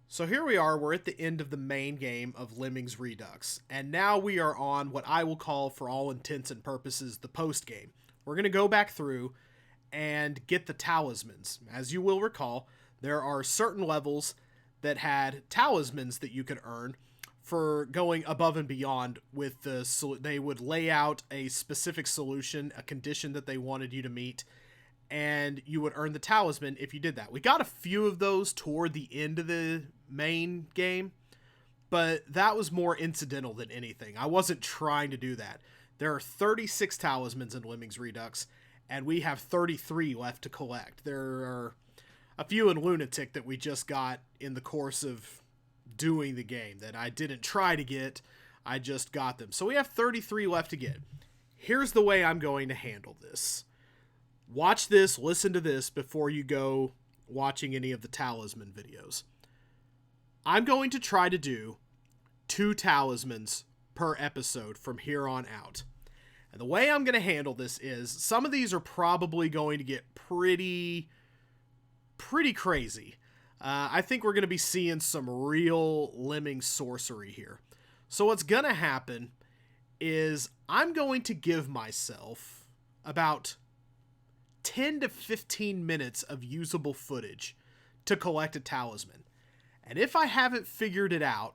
So here we are, we're at the end of the main game of Lemmings Redux, and now we are on what I will call, for all intents and purposes, the post game. We're going to go back through and get the talismans. As you will recall, there are certain levels that had talismans that you could earn for going above and beyond with they would lay out a specific solution, a condition that they wanted you to meet, and you would earn the talisman if you did that. We got a few of those toward the end of the main game, but that was more incidental than anything. I wasn't trying to do that. There are 36 talismans in Lemmings Redux, and we have 33 left to collect. There are a few in Lunatic that we just got in the course of doing the game that I didn't try to get, I just got them. So we have 33 left to get. Here's the way I'm going to handle this. Watch this, listen to this before you go watching any of the talisman videos. I'm going to try to do 2 talismans per episode from here on out. And the way I'm going to handle this is, some of these are probably going to get pretty crazy. I think we're going to be seeing some real lemming sorcery here. So what's going to happen is I'm going to give myself about 10 to 15 minutes of usable footage to collect a talisman. And if I haven't figured it out,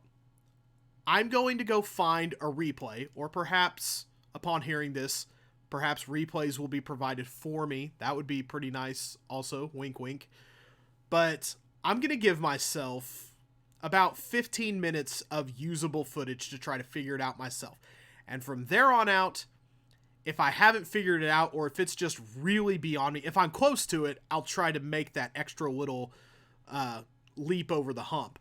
I'm going to go find a replay, or perhaps upon hearing this, perhaps replays will be provided for me. That would be pretty nice also, wink wink. But I'm going to give myself about 15 minutes of usable footage to try to figure it out myself. And from there on out, if I haven't figured it out, or if it's just really beyond me, if I'm close to it, I'll try to make that extra little leap over the hump.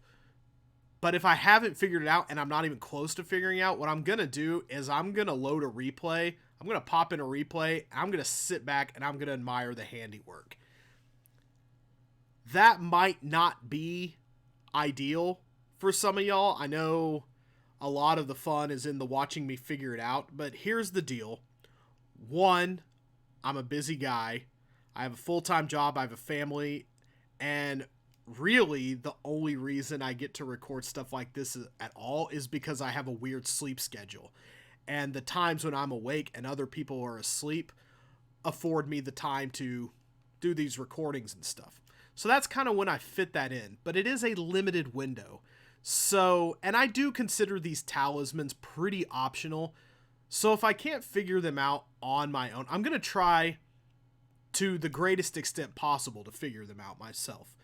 But if I haven't figured it out and I'm not even close to figuring out, what I'm going to do is I'm going to load a replay. I'm going to pop in a replay. I'm going to sit back and I'm going to admire the handiwork. That might not be ideal for some of y'all. I know a lot of the fun is in the watching me figure it out, but here's the deal. One, I'm a busy guy. I have a full-time job. I have a family. And really, the only reason I get to record stuff like this at all is because I have a weird sleep schedule. And the times when I'm awake and other people are asleep afford me the time to do these recordings and stuff. So that's kind of when I fit that in. But it is a limited window. So, and I do consider these talismans pretty optional. So if I can't figure them out on my own, I'm going to try to the greatest extent possible to figure them out myself.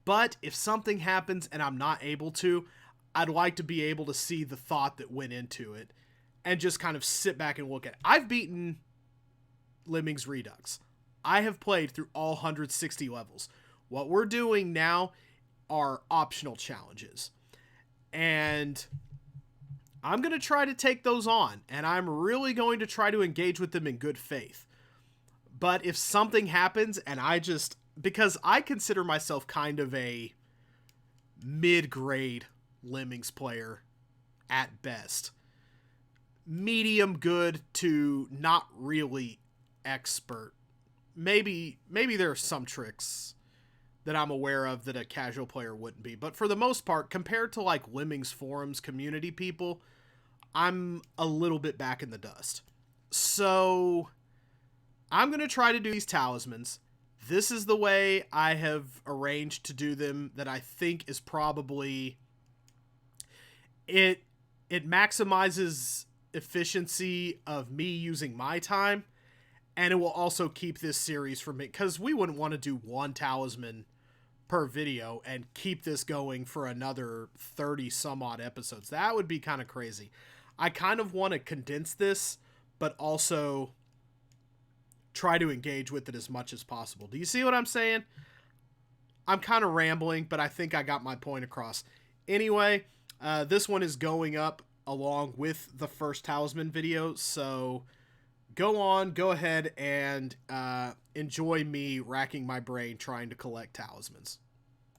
But if something happens and I'm not able to, I'd like to be able to see the thought that went into it and just kind of sit back and look at it. I've beaten Lemmings Redux. I have played through all 160 levels. What we're doing now are optional challenges. And I'm going to try to take those on, and I'm really going to try to engage with them in good faith. But if something happens and because I consider myself kind of a mid-grade Lemmings player at best. Medium good to not really expert. Maybe there are some tricks that I'm aware of that a casual player wouldn't be. But for the most part, compared to like Lemmings forums community people, I'm a little bit back in the dust. So I'm going to try to do these talismans. This is the way I have arranged to do them that I think is probably... It maximizes efficiency of me using my time, and it will also keep this series from me, because we wouldn't want to do one talisman per video and keep this going for another 30 some odd episodes. That would be kind of crazy. I kind of want to condense this, but also try to engage with it as much as possible. Do you see what I'm saying? I'm kind of rambling, but I think I got my point across. Anyway, this one is going up along with the first talisman video, so go ahead and enjoy me racking my brain trying to collect talismans.